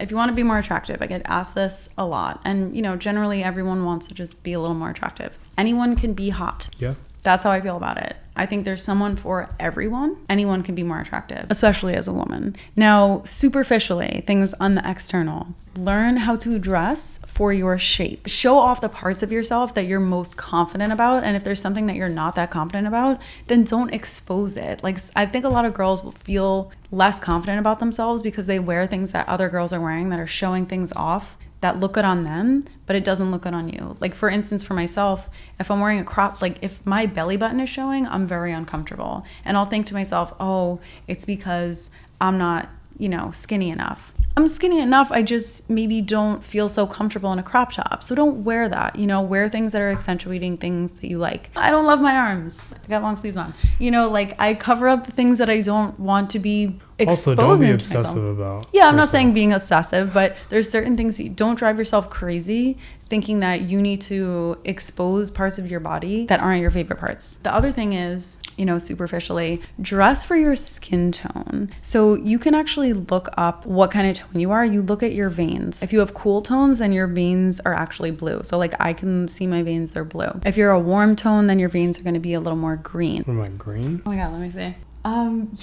if you want to be more attractive, I get asked this a lot. And, you know, generally everyone wants to just be a little more attractive. Anyone can be hot. Yeah. That's how I feel about it. I think there's someone for everyone. Anyone can be more attractive, especially as a woman. Now, superficially, things on the external. Learn how to dress for your shape. Show off the parts of yourself that you're most confident about. And if there's something that you're not that confident about, then don't expose it. Like, I think a lot of girls will feel less confident about themselves because they wear things that other girls are wearing that are showing things off that look good on them, but it doesn't look good on you. Like, for instance, for myself, if I'm wearing a crop, like if my belly button is showing, I'm very uncomfortable. And I'll think to myself, oh, it's because I'm not, you know, skinny enough. I'm skinny enough, I just maybe don't feel so comfortable in a crop top. So don't wear that, you know, wear things that are accentuating things that you like. I don't love my arms. I got long sleeves on. You know, like I cover up the things that I don't want to be exposing. Also, don't be to obsessive myself. about. Yeah, I'm not saying being obsessive, but there's certain things that don't drive yourself crazy thinking that you need to expose parts of your body that aren't your favorite parts. The other thing is, you know, superficially, dress for your skin tone. So you can actually look up what kind of tone you are. You look at your veins. If you have cool tones, then your veins are actually blue. So like I can see my veins, they're blue. If you're a warm tone, then your veins are going to be a little more green. What am I, green? Oh my God, let me see.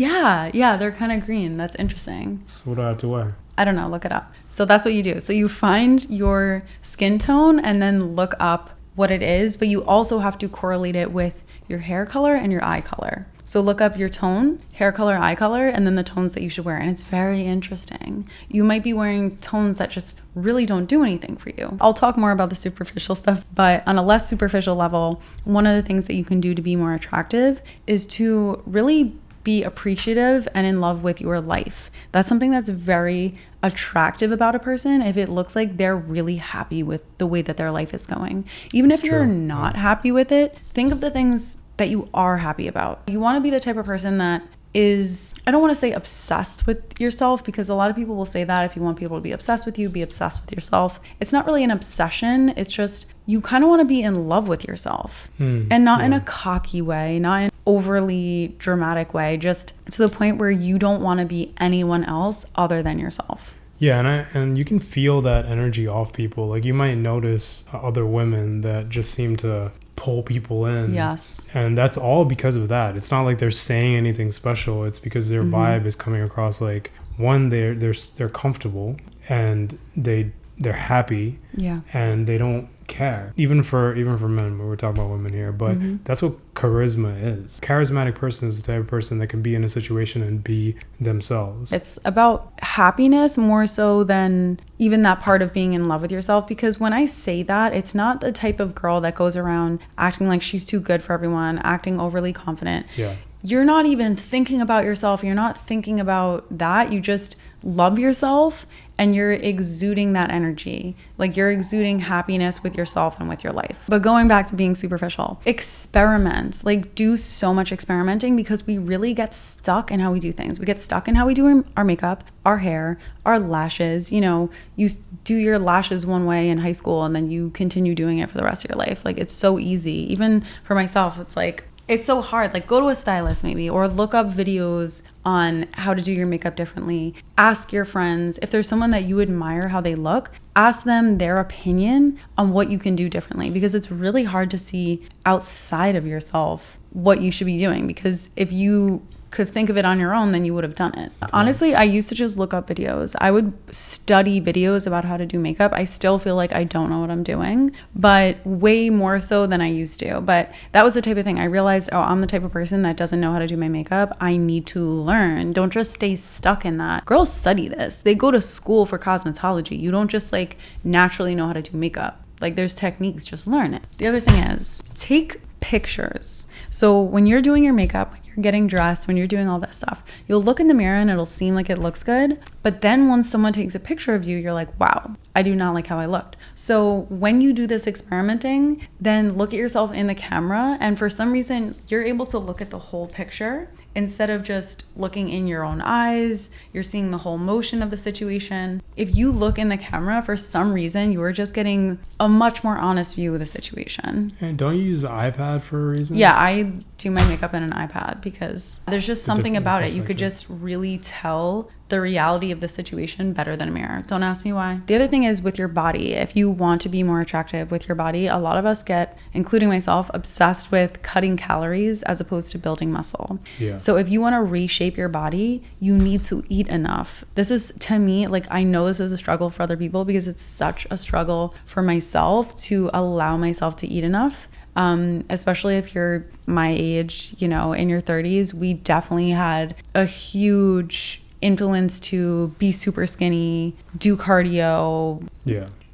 Yeah, they're kind of green. That's interesting. So what do I have to wear? I don't know, look it up. So that's what you do. So you find your skin tone and then look up what it is, but you also have to correlate it with your hair color and your eye color. So look up your tone, hair color, eye color, and then the tones that you should wear. And it's very interesting. You might be wearing tones that just really don't do anything for you. I'll talk more about the superficial stuff, but on a less superficial level, one of the things that you can do to be more attractive is to really be appreciative and in love with your life. That's something that's very attractive about a person if it looks like they're really happy with the way that their life is going. Even if you're not happy with it, think of the things that you are happy about. You want to be the type of person that is, I don't want to say obsessed with yourself, because a lot of people will say that if you want people to be obsessed with you, be obsessed with yourself. It's not really an obsession. It's just you kind of want to be in love with yourself and not in a cocky way, not in overly dramatic way, just to the point where you don't want to be anyone else other than yourself. Yeah, and you can feel that energy off people. Like you might notice other women that just seem to pull people in. Yes. And that's all because of that. It's not like they're saying anything special. It's because their vibe is coming across like, one, they're comfortable and they're happy. Yeah. And they don't care. Even for men, but we're talking about women here. But that's what charisma is. Charismatic person is the type of person that can be in a situation and be themselves. It's about happiness more so than even that part of being in love with yourself. Because when I say that, it's not the type of girl that goes around acting like she's too good for everyone, acting overly confident. Yeah. You're not even thinking about yourself. You're not thinking about that. You just love yourself and you're exuding that energy. Like you're exuding happiness with yourself and with your life. But going back to being superficial, experiment. Like do so much experimenting, because we really get stuck in how we do things. We get stuck in how we do our makeup, our hair, our lashes. You know, you do your lashes one way in high school and then you continue doing it for the rest of your life. Like it's so easy. Even for myself, it's like, it's so hard. Like go to a stylist maybe, or look up videos on how to do your makeup differently. Ask your friends. If there's someone that you admire how they look, ask them their opinion on what you can do differently, because it's really hard to see outside of yourself what you should be doing, because if you could think of it on your own, then you would have done it. Honestly, I used to just look up videos. I would study videos about how to do makeup. I still feel like I don't know what I'm doing, but way more so than I used to. But that was the type of thing I realized, oh, I'm the type of person that doesn't know how to do my makeup. I need to learn. Don't just stay stuck in that. Girls study this. They go to school for cosmetology. You don't just like naturally know how to do makeup. Like there's techniques, just learn it. The other thing is take pictures. So when you're doing your makeup, when you're getting dressed, when you're doing all that stuff, you'll look in the mirror and it'll seem like it looks good. But then once someone takes a picture of you, you're like, wow, I do not like how I looked. So when you do this experimenting, then look at yourself in the camera. And for some reason, you're able to look at the whole picture instead of just looking in your own eyes, you're seeing the whole motion of the situation. If you look in the camera, for some reason, you are just getting a much more honest view of the situation. And don't you use the iPad for a reason? Yeah, I do my makeup in an iPad because there's just something about it. You could just really tell the reality of the situation better than a mirror. Don't ask me why. The other thing is with your body. If you want to be more attractive with your body, a lot of us get, including myself, obsessed with cutting calories as opposed to building muscle. Yeah. So if you want to reshape your body, you need to eat enough. This is, to me, like, I know this is a struggle for other people because it's such a struggle for myself to allow myself to eat enough. Especially if you're my age, you know, in your 30s, we definitely had a huge influence to be super skinny, do cardio,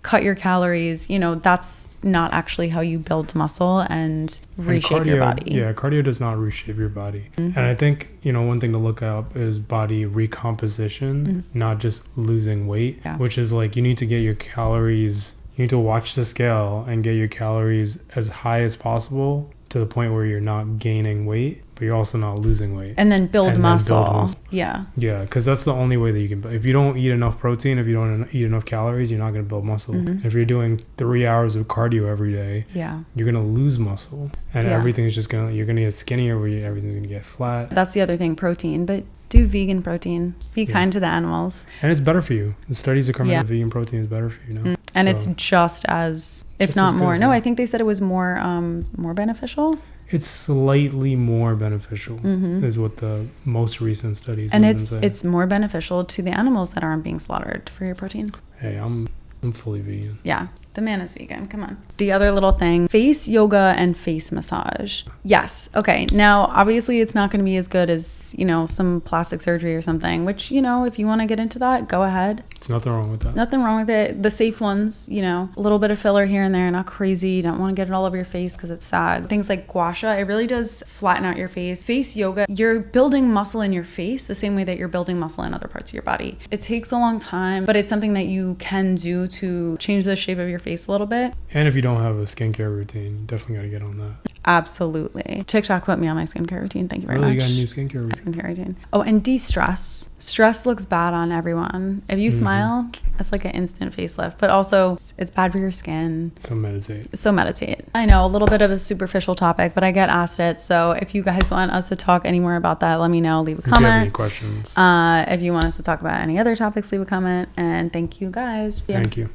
cut your calories. You know, that's not actually how you build muscle and reshape your body. Yeah, cardio does not reshape your body. And I think, you know, one thing to look up is body recomposition, not just losing weight, which is like you need to get your calories, you need to watch the scale and get your calories as high as possible to the point where you're not gaining weight, but you're also not losing weight. And then build muscle. Yeah. Yeah, because that's the only way that you can. If you don't eat enough protein, if you don't eat enough calories, you're not going to build muscle. If you're doing 3 hours of cardio every day, you're going to lose muscle. And everything's just going to, you're going to get skinnier, where everything's going to get flat. That's the other thing, protein. But do vegan protein. Be kind to the animals. And it's better for you. The studies are coming that vegan protein is better for you now. And it's just as, if not more. No, I think they said it was more beneficial. It's slightly more beneficial is what the most recent studies and have been saying. It's more beneficial to the animals that aren't being slaughtered for your protein. Hey, I'm fully vegan. Yeah, the man is vegan. Come on. The other little thing, face yoga and face massage. Yes. Okay. Now, obviously, it's not going to be as good as, you know, some plastic surgery or something, which, you know, if you want to get into that, go ahead. There's nothing wrong with that. Nothing wrong with it. The safe ones, you know, a little bit of filler here and there, not crazy. You don't want to get it all over your face because it's sad. Things like gua sha, it really does flatten out your face. Face yoga, you're building muscle in your face the same way that you're building muscle in other parts of your body. It takes a long time, but it's something that you can do to change the shape of your face a little bit. And if you don't have a skincare routine, you definitely got to get on that. Absolutely. TikTok put me on my skincare routine. Thank you very much. You got a new skincare routine. Oh, and de-stress. Stress looks bad on everyone. If you smile, that's like an instant facelift. But also, it's bad for your skin. So meditate. I know, a little bit of a superficial topic, but I get asked it. So if you guys want us to talk any more about that, let me know. Leave a comment. If you have any questions. If you want us to talk about any other topics, leave a comment. And thank you guys. Thank you.